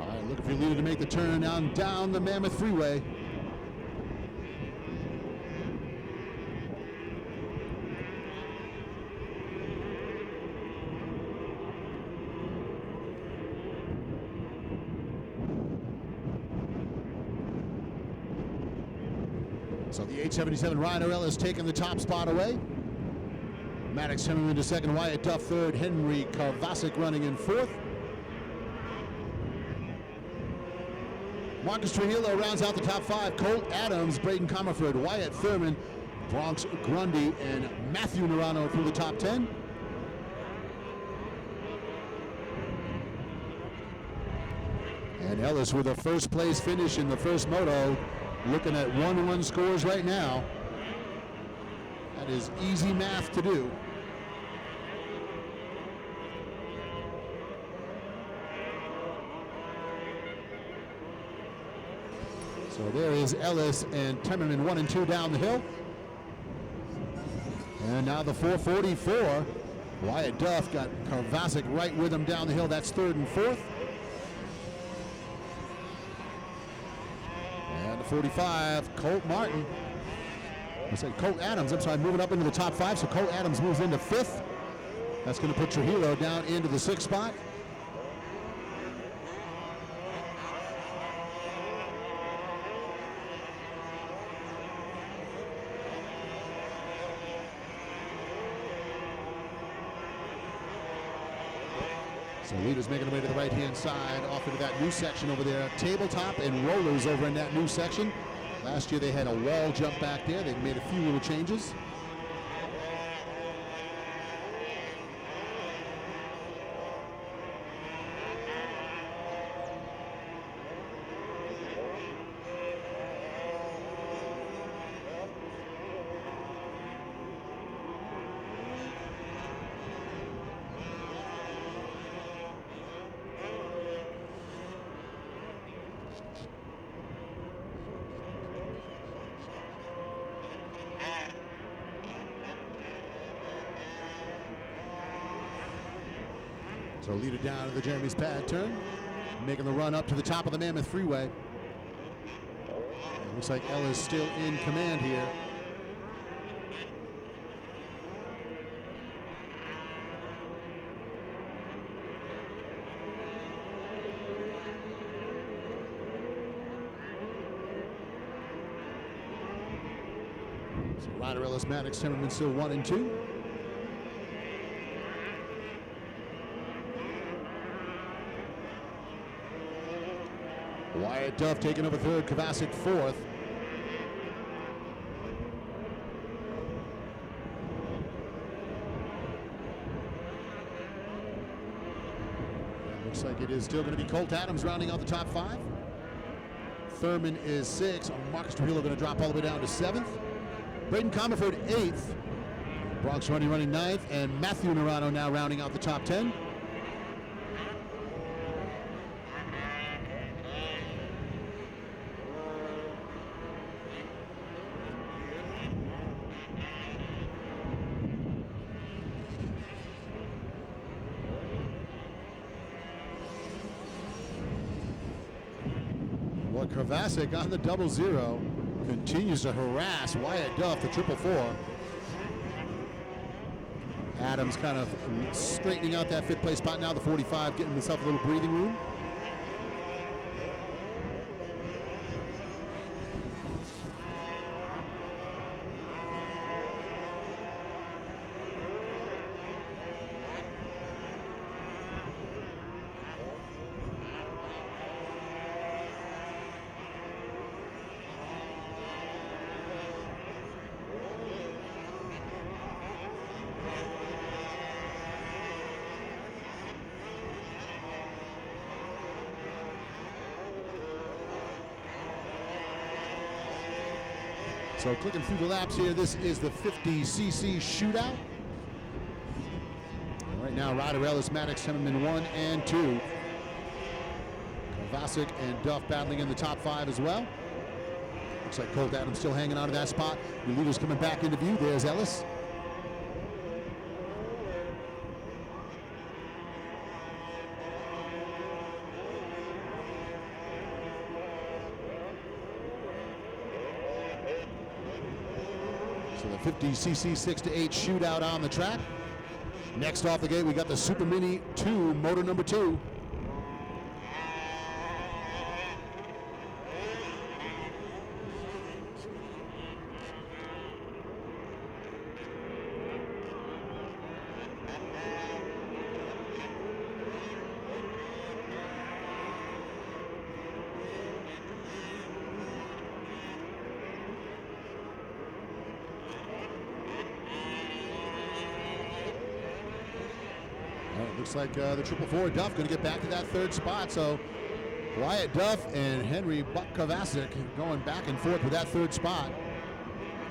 All right, looking for your leader to make the turn down the Mammoth Freeway. So the 877 Ryder Ellis taking the top spot away. Maddox coming into second, Wyatt Duff third, Henry Karvasik running in fourth. Marcus Trujillo rounds out the top five. Colt Adams, Braden Comerford, Wyatt Thurman, Bronx Grundy, and Matthew Nerano through the top 10. And Ellis with a first place finish in the first moto, looking at 1-1 scores right now. That is easy math to do. So there is Ellis and Temmerman 1 and 2 down the hill. And now the 444. Wyatt Duff got Karvasik right with him down the hill. That's third and fourth. And the 45, Colt Martin. I said Colt Adams, I'm sorry, moving up into the top five. So Colt Adams moves into fifth. That's going to put Trujillo down into the sixth spot. So leaders making their way to the right-hand side, off into that new section over there. Tabletop and rollers over in that new section. Last year they had a wall jump back there. They've made a few little changes. So leader down to the Jeremy's pad turn, making the run up to the top of the Mammoth Freeway. It looks like Ellis still in command here. So Ryder Ellis, Maddox, Temmerman still 1 and 2. Wyatt Duff taking over third, Karvasik fourth. Looks like it is still going to be Colt Adams rounding out the top five. Thurman is sixth. Marcus Trujillo going to drop all the way down to seventh. Braden Comerford eighth. Bronx running ninth. And Matthew Nerano now rounding out the top 10. Karvasik on the 00 continues to harass Wyatt Duff, the 444. Adams kind of straightening out that fifth place spot now, the 45 getting himself a little breathing room. So clicking through the laps here, this is the 50cc Shootout. And right now, Ryder Ellis, Maddox, Temmerman 1 and 2. Karvasik and Duff battling in the top five as well. Looks like Colt Adams still hanging on to that spot. Your leaders coming back into view. There's Ellis. So the 50cc 6-8 shootout on the track. Next off the gate, we got the Super Mini 2, motor number 2. Looks like the 444 Duff going to get back to that third spot. So Wyatt Duff and Henry Buck Kovacic going back and forth with that third spot.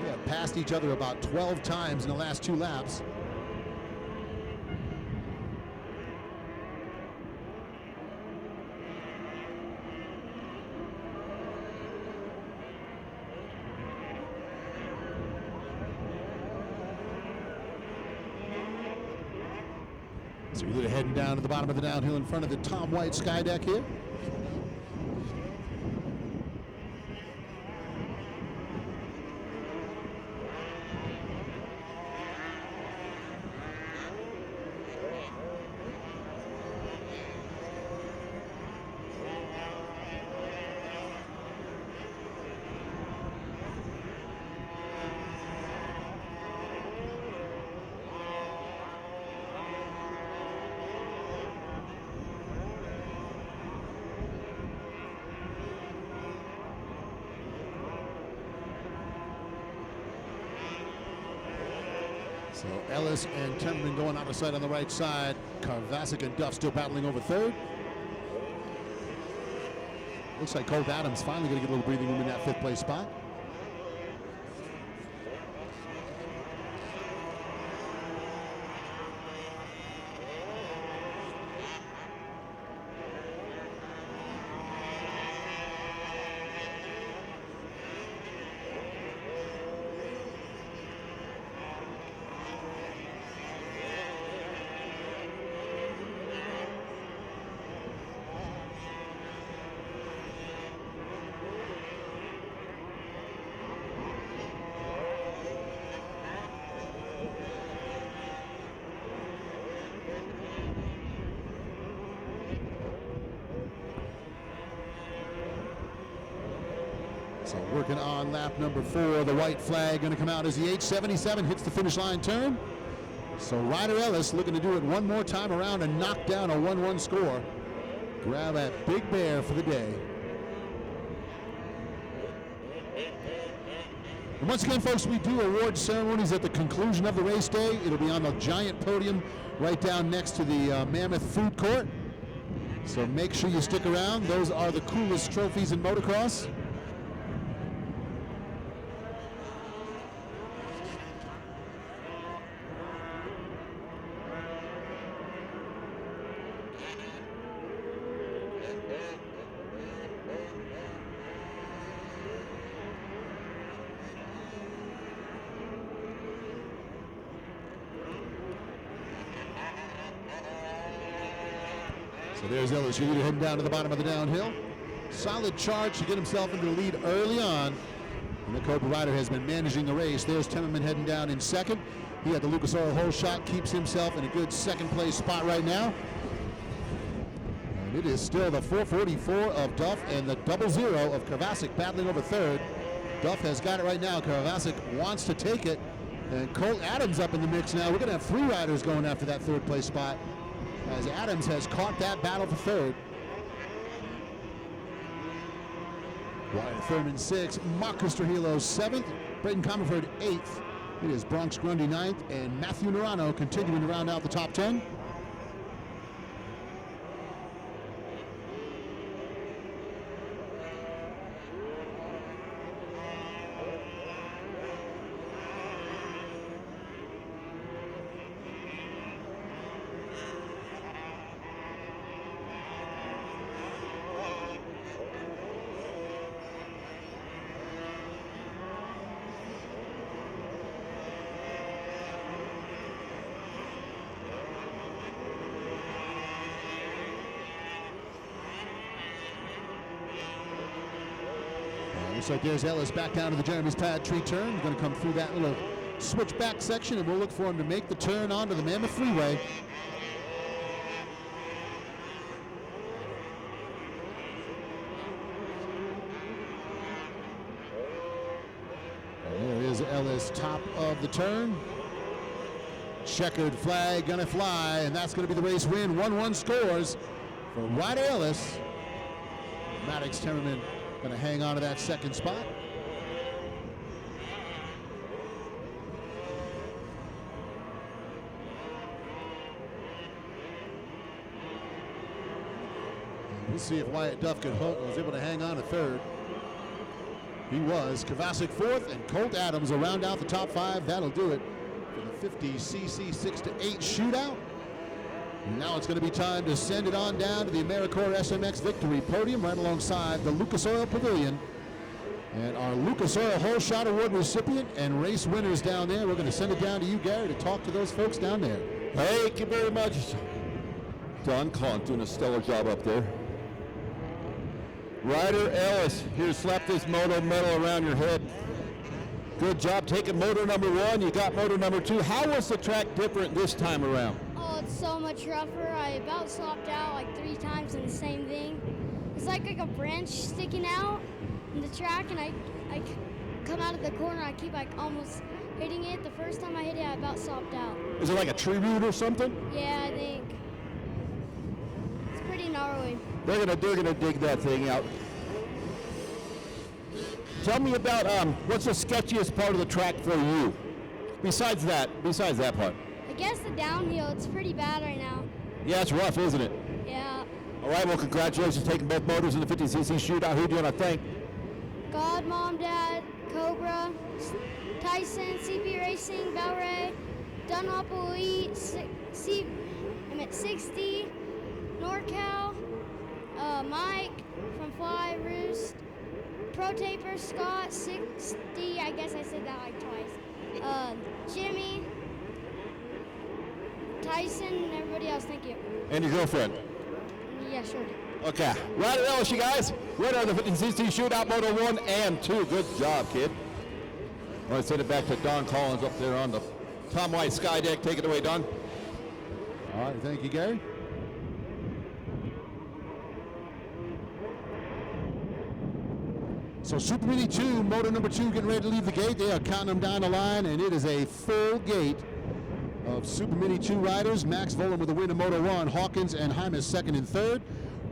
They have passed each other about 12 times in the last 2 laps. So we're heading down to the bottom of the downhill in front of the Tom White Sky Deck here. So Ellis and Temperman going out of sight on the right side. Kovacic and Duff still battling over third. Looks like Colt Adams finally going to get a little breathing room in that 5th place spot. So working on lap number 4, the white flag going to come out as the 877 hits the finish line turn. So Ryder Ellis looking to do it one more time around and knock down a 1-1 score. Grab that big bear for the day. And once again, folks, we do award ceremonies at the conclusion of the race day. It'll be on the giant podium right down next to the Mammoth Food Court. So make sure you stick around. Those are the coolest trophies in motocross. So there's Ellis, your leader, heading down to the bottom of the downhill. Solid charge to get himself into the lead early on. And the Cobra rider has been managing the race. There's Temperman heading down in second. He had the Lucas Oil hole shot, keeps himself in a good 2nd place spot right now. And it is still the 444 of Duff and the 00 of Kovacic battling over 3rd. Duff has got it right now. Kovacic wants to take it. And Colt Adams up in the mix now. We're going to have 3 riders going after that 3rd place spot, as Adams has caught that battle for 3rd. Wyatt Thurman 6th, Marcus Trujillo 7th, Braden Comerford 8th. It is Bronx Grundy 9th, and Matthew Nerano continuing to round out the top 10. Looks like there's Ellis back down to the Jeremy's Pad tree turn. He's going to come through that little switchback section, and we'll look for him to make the turn onto the Mammoth Freeway. And there is Ellis, top of the turn. Checkered flag gonna fly, and that's gonna be the race win. 1-1 scores for Ryder Ellis. Maddox Timmerman gonna hang on to that second spot. And we'll see if Wyatt Duffkin was able to hang on to third. He was. Kovacic fourth, and Colt Adams will round out the top 5. That'll do it for the 50cc 6-8 shootout. Now it's going to be time to send it on down to the AmeriCorps SMX Victory Podium right alongside the Lucas Oil Pavilion. And our Lucas Oil Whole Shot Award recipient and race winners down there. We're going to send it down to you, Gary, to talk to those folks down there. Thank you very much. Don Kahn doing a stellar job up there. Ryder Ellis, here, slap this moto medal around your head. Good job taking moto number 1. You got moto number 2. How was the track different this time around? Oh, it's so much rougher. I about swapped out like 3 times in the same thing. It's like a branch sticking out in the track, and I come out of the corner. I keep like almost hitting it. The first time I hit it, I about swapped out. Is it like a tree root or something? Yeah, I think. It's pretty gnarly. They're gonna dig that thing out. Tell me about what's the sketchiest part of the track for you? Besides that part. I guess the downhill, it's pretty bad right now. Yeah, it's rough, isn't it? Yeah. All right, well, congratulations taking both motors in the 50cc shootout. Who do you want to thank? God, Mom, Dad, Cobra, Tyson, CP Racing, Bel-Ray, Dunlop Elite, I'm at 60, NorCal, Mike from Fly Roost, Pro Taper, Scott, 60, I guess I said that like twice, Jimmy, Tyson, and everybody else, thank you. And your girlfriend? Yeah, sure. Okay. Ryder Ellis, you guys. Winner of the 50cc shootout, Moto 1 and 2. Good job, kid. I want to send it back to Don Collins up there on the Tom White Sky Deck. Take it away, Don. All right, thank you, Gary. So Super Mini 2, motor number 2 getting ready to leave the gate. They are counting them down the line, and it is a full gate of Super Mini 2 riders. Max Volan with the win in Moto 1, Hawkins and Hymas second and third.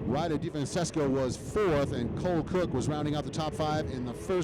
Ryder DiFrancesco was fourth, and Cole Cook was rounding out the top 5 in the first